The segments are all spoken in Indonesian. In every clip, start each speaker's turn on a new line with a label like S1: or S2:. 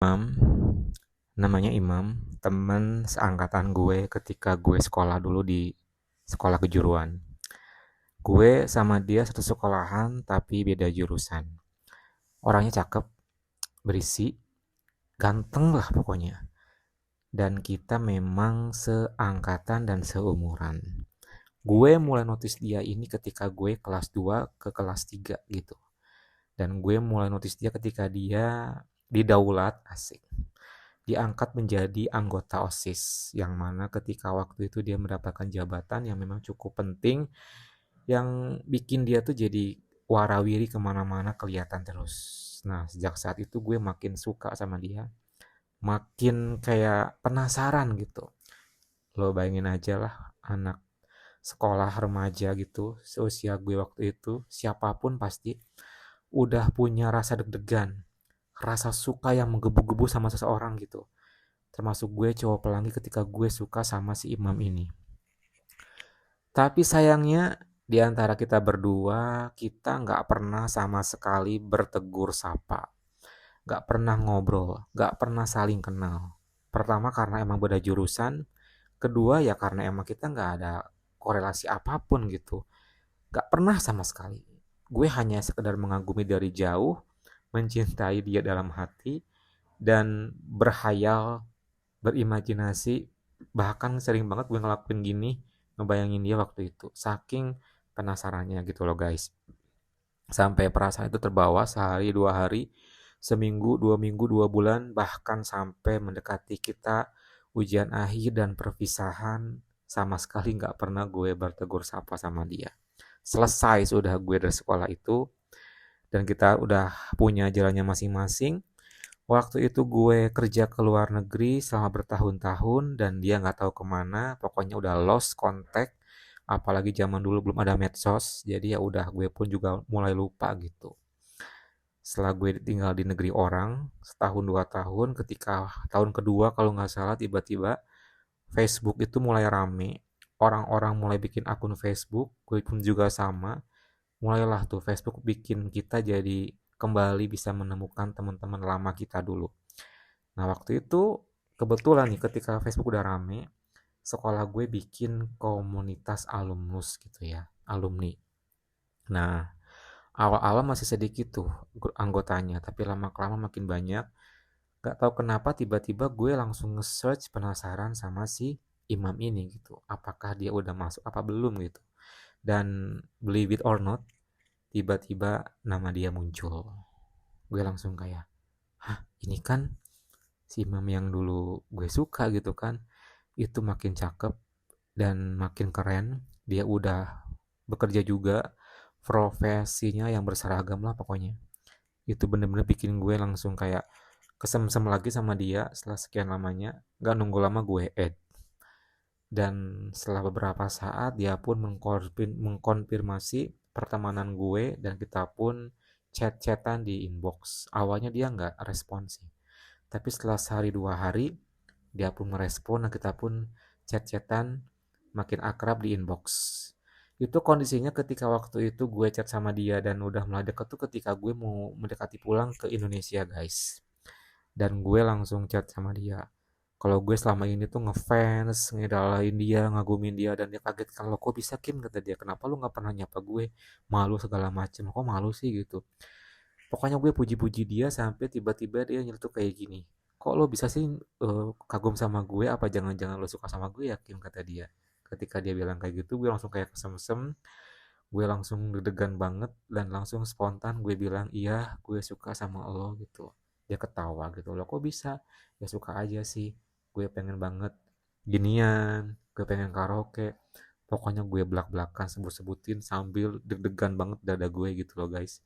S1: Imam, namanya Imam, temen seangkatan gue ketika gue sekolah dulu di sekolah kejuruan. Gue sama dia satu sekolahan tapi beda jurusan. Orangnya cakep, berisi, ganteng lah pokoknya. Dan kita memang seangkatan dan seumuran. Gue mulai notice dia ini ketika gue kelas 2 ke kelas 3 gitu. Dan gue mulai notice dia ketika dia didaulat, asik, diangkat menjadi anggota OSIS, yang mana ketika waktu itu dia mendapatkan jabatan yang memang cukup penting, yang bikin dia tuh jadi warawiri kemana-mana kelihatan terus. Nah, sejak saat itu gue makin suka sama dia, makin kayak penasaran gitu. Lo bayangin aja lah, anak sekolah remaja gitu, seusia gue waktu itu, siapapun pasti udah punya rasa deg-degan, rasa suka yang menggebu-gebu sama seseorang gitu. Termasuk gue cowok pelangi ketika gue suka sama si Imam ini. Tapi sayangnya di antara kita berdua, kita nggak pernah sama sekali bertegur sapa. Nggak pernah ngobrol, nggak pernah saling kenal. Pertama karena emang beda jurusan, kedua ya karena emang kita nggak ada korelasi apapun gitu. Nggak pernah sama sekali. Gue hanya sekedar mengagumi dari jauh, mencintai dia dalam hati, dan berhayal, berimajinasi, bahkan sering banget gue ngelakuin gini, ngebayangin dia waktu itu. Saking penasarannya gitu loh guys. Sampai perasaan itu terbawa sehari, 2 hari, seminggu, 2 minggu, 2 bulan, bahkan sampai mendekati kita ujian akhir dan perpisahan, sama sekali nggak pernah gue bertegur sapa sama dia. Selesai sudah gue dari sekolah itu, dan kita udah punya jalannya masing-masing. Waktu itu gue kerja ke luar negeri selama bertahun-tahun dan dia nggak tahu kemana, pokoknya udah lost contact. Apalagi zaman dulu belum ada medsos, jadi ya udah gue pun juga mulai lupa gitu. Setelah gue tinggal di negeri orang setahun 2 tahun, ketika tahun kedua kalau nggak salah tiba-tiba Facebook itu mulai rame. Orang-orang mulai bikin akun Facebook, gue pun juga sama. Mulailah tuh Facebook bikin kita jadi kembali bisa menemukan teman-teman lama kita dulu. Nah, waktu itu kebetulan nih ketika Facebook udah rame, sekolah gue bikin komunitas alumnus gitu ya, alumni. Nah, awal-awal masih sedikit tuh anggotanya, tapi lama-kelamaan makin banyak. Gak tahu kenapa tiba-tiba gue langsung nge-search penasaran sama si Imam ini gitu. Apakah dia udah masuk apa belum gitu. Dan believe it or not, tiba-tiba nama dia muncul. Gue langsung kayak, hah ini kan si Imam yang dulu gue suka gitu kan. Itu makin cakep dan makin keren. Dia udah bekerja juga, profesinya yang berseragam lah pokoknya. Itu bener-bener bikin gue langsung kayak kesemsem lagi sama dia setelah sekian lamanya. Gak nunggu lama gue add. Dan setelah beberapa saat dia pun mengkonfirmasi pertemanan gue dan kita pun chat-chatan di inbox. Awalnya dia nggak respon sih. Tapi setelah sehari 2 hari dia pun merespon dan kita pun chat-chatan makin akrab di inbox. Itu kondisinya ketika waktu itu gue chat sama dia dan udah mulai deket tuh ketika gue mau mendekati pulang ke Indonesia guys. Dan gue langsung chat sama dia. Kalau gue selama ini tuh ngefans, ngidolain dia, ngagumin dia, dan dia kaget kalau kok bisa Kim, kata dia, kenapa lu nggak pernah nyapa gue, malu segala macem, kok malu sih gitu. Pokoknya gue puji-puji dia sampai tiba-tiba dia nyeletuk kayak gini, kok lo bisa sih kagum sama gue, apa jangan-jangan lo suka sama gue ya Kim, kata dia. Ketika dia bilang kayak gitu gue langsung kayak kesemsem, gue langsung deg-degan banget dan langsung spontan gue bilang iya gue suka sama lo gitu. Dia ketawa gitu, lo kok bisa, ya suka aja sih, gue pengen banget ginian, gue pengen karaoke. Pokoknya gue belak-belakan sebut-sebutin sambil deg-degan banget dada gue gitu loh guys.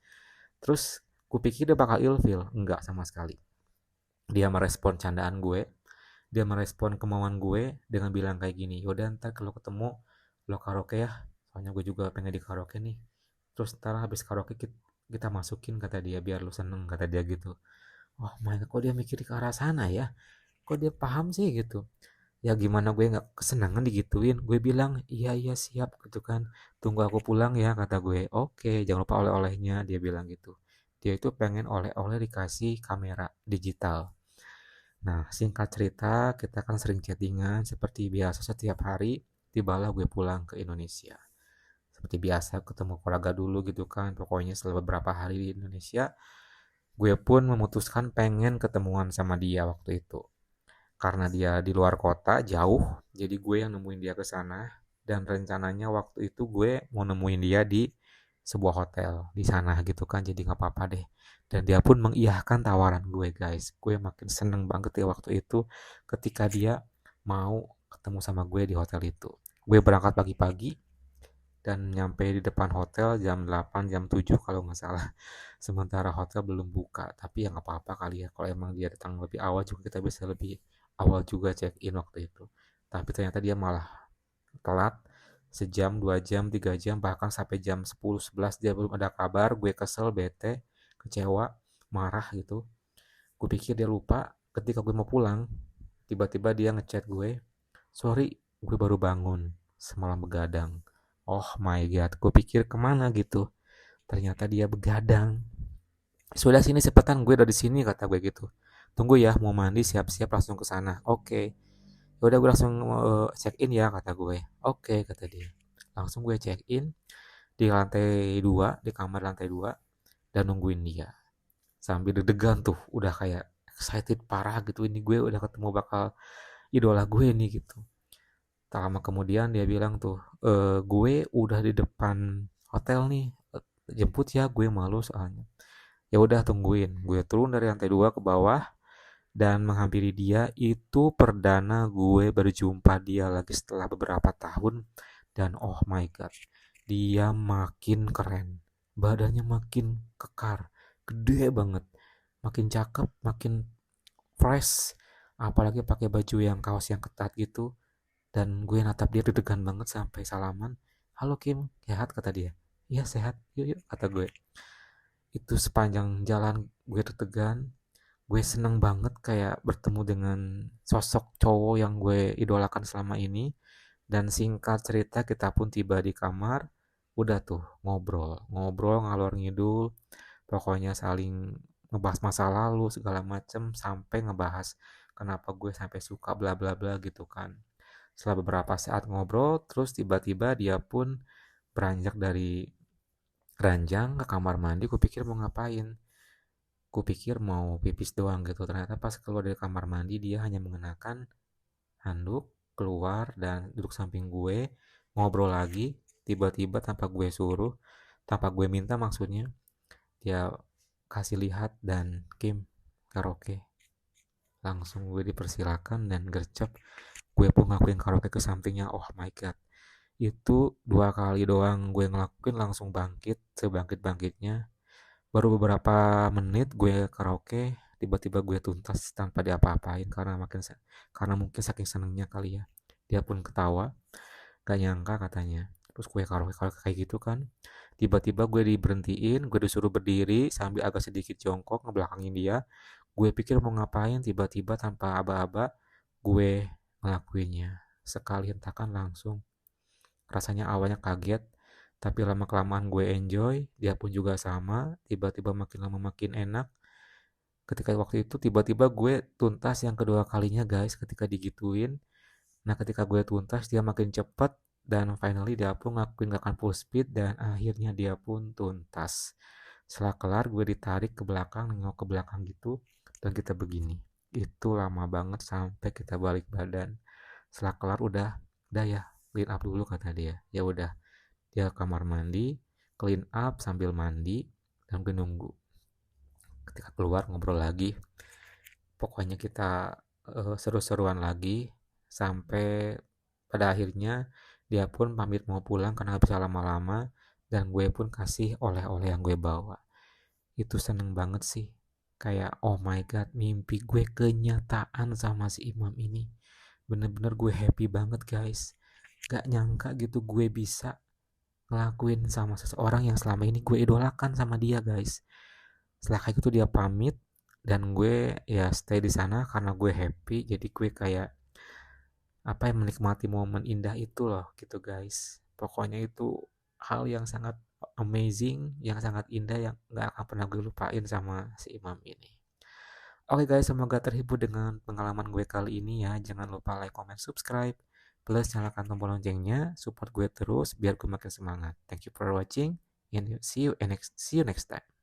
S1: Terus kupikir dia bakal ilfil, enggak sama sekali. Dia merespon candaan gue, dia merespon kemauan gue dengan bilang kayak gini, yaudah ntar kalau ketemu lo karaoke ya, soalnya gue juga pengen di karaoke nih. Terus ntar habis karaoke kita masukin, kata dia, biar lu seneng, kata dia gitu. Oh my god, kok dia mikir ke arah sana ya, kok dia paham sih gitu. Ya gimana gue nggak kesenangan digituin, gue bilang iya iya siap gitu kan, tunggu aku pulang ya, kata gue. Oke, jangan lupa oleh-olehnya, dia bilang gitu. Dia itu pengen oleh-oleh dikasih kamera digital. Nah, singkat cerita, kita kan sering chattingan seperti biasa setiap hari. Tibalah gue pulang ke Indonesia. Seperti biasa ketemu keluarga dulu gitu kan. Pokoknya setelah beberapa hari di Indonesia, gue pun memutuskan pengen ketemuan sama dia waktu itu. Karena dia di luar kota, jauh, jadi gue yang nemuin dia ke sana. Dan rencananya waktu itu gue mau nemuin dia di sebuah hotel di sana gitu kan, jadi nggak apa-apa deh. Dan dia pun mengiyahkan tawaran gue guys. Gue makin seneng banget ya waktu itu ketika dia mau ketemu sama gue di hotel itu. Gue berangkat pagi-pagi dan nyampe di depan hotel jam 8 jam 7 kalau nggak salah. Sementara hotel belum buka, tapi ya nggak apa-apa kali ya, kalau emang dia datang lebih awal juga kita bisa lebih awal juga check in waktu itu. Tapi ternyata dia malah telat sejam, 2 jam, 3 jam, bahkan sampai jam 10 11 dia belum ada kabar. Gue kesel, bete, kecewa, marah gitu. Gue pikir dia lupa. Ketika gue mau pulang, tiba-tiba dia ngechat gue, sorry, gue baru bangun, semalam begadang. Oh my god, gue pikir kemana gitu. Ternyata dia begadang. Sudah sini cepetan, gue udah di sini, kata gue gitu. Tunggu ya, mau mandi siap-siap langsung ke sana. Oke. Ya udah gue langsung check in ya, kata gue. Oke, kata dia. Langsung gue check in di lantai 2, di kamar lantai 2 dan nungguin dia. Sambil deg-degan tuh, udah kayak excited parah gitu, ini gue udah ketemu bakal idola gue nih gitu. Tak lama kemudian dia bilang tuh, gue udah di depan hotel nih. Jemput ya, gue malu soalnya. Ya udah tungguin. Gue turun dari lantai 2 ke bawah dan menghampiri dia. Itu perdana gue berjumpa dia lagi setelah beberapa tahun. Dan oh my god, dia makin keren. Badannya makin kekar, gede banget. Makin cakep, makin fresh. Apalagi pakai baju yang kaos yang ketat gitu. Dan gue natap dia deg-degan banget sampai salaman. Halo Kim, sehat, kata dia. Iya sehat, yuk yuk, kata gue. Itu sepanjang jalan gue deg-degan. Gue seneng banget kayak bertemu dengan sosok cowok yang gue idolakan selama ini. Dan singkat cerita kita pun tiba di kamar. Udah tuh ngobrol, ngobrol ngalor ngidul. Pokoknya saling ngebahas masa lalu segala macem sampai ngebahas kenapa gue sampai suka bla bla bla gitu kan. Setelah beberapa saat ngobrol, terus tiba-tiba dia pun beranjak dari ranjang ke kamar mandi. Kupikir mau ngapain? Kupikir mau pipis doang gitu. Ternyata pas keluar dari kamar mandi dia hanya mengenakan handuk, keluar dan duduk samping gue, ngobrol lagi. Tiba-tiba tanpa gue suruh, tanpa gue minta maksudnya, dia kasih lihat dan Kim karaoke. Langsung gue dipersilakan dan gercep. Gue pun ngakuin karaoke ke sampingnya. Oh my god. Itu 2 kali doang gue ngelakuin langsung bangkit, sebangkit-bangkitnya. Baru beberapa menit gue karaoke, tiba-tiba gue tuntas tanpa diapa-apain karena mungkin saking senengnya kali ya. Dia pun ketawa, gak nyangka katanya. Terus gue karaoke karaoke kayak gitu kan. Tiba-tiba gue diberhentiin, gue disuruh berdiri sambil agak sedikit jongkok ngebelakangin dia. Gue pikir mau ngapain, tiba-tiba tanpa aba-aba gue ngelakuinnya. Sekali hentakan langsung. Rasanya awalnya kaget, tapi lama-kelamaan gue enjoy, dia pun juga sama, tiba-tiba makin lama makin enak. Ketika waktu itu tiba-tiba gue tuntas yang kedua kalinya guys ketika digituin. Nah ketika gue tuntas dia makin cepet dan finally dia pun ngakuin gak akan full speed dan akhirnya dia pun tuntas. Setelah kelar gue ditarik ke belakang, nengok ke belakang gitu dan kita begini. Itu lama banget sampai kita balik badan. Setelah kelar udah ya, clean up dulu kata dia. Ya udah, dia ke kamar mandi, clean up sambil mandi dan gue nunggu. Ketika keluar ngobrol lagi, pokoknya kita seru-seruan lagi sampai pada akhirnya dia pun pamit mau pulang karena gak bisa lama-lama dan gue pun kasih oleh-oleh yang gue bawa. Itu seneng banget sih. Kayak oh my god, mimpi gue kenyataan sama si Imam ini. Bener-bener gue happy banget guys. Gak nyangka gitu gue bisa ngelakuin sama seseorang yang selama ini gue idolakan sama dia guys. Setelah kayak gitu dia pamit dan gue ya stay di sana karena gue happy. Jadi gue kayak apa yang menikmati momen indah itu loh gitu guys. Pokoknya itu hal yang sangat amazing, yang sangat indah yang gak akan pernah gue lupain sama si Imam ini. Oke guys, semoga terhibur dengan pengalaman gue kali ini ya. Jangan lupa like, comment, subscribe. Plus nyalakan tombol loncengnya, support gue terus biar gue makin semangat. Thank you for watching and see you next time.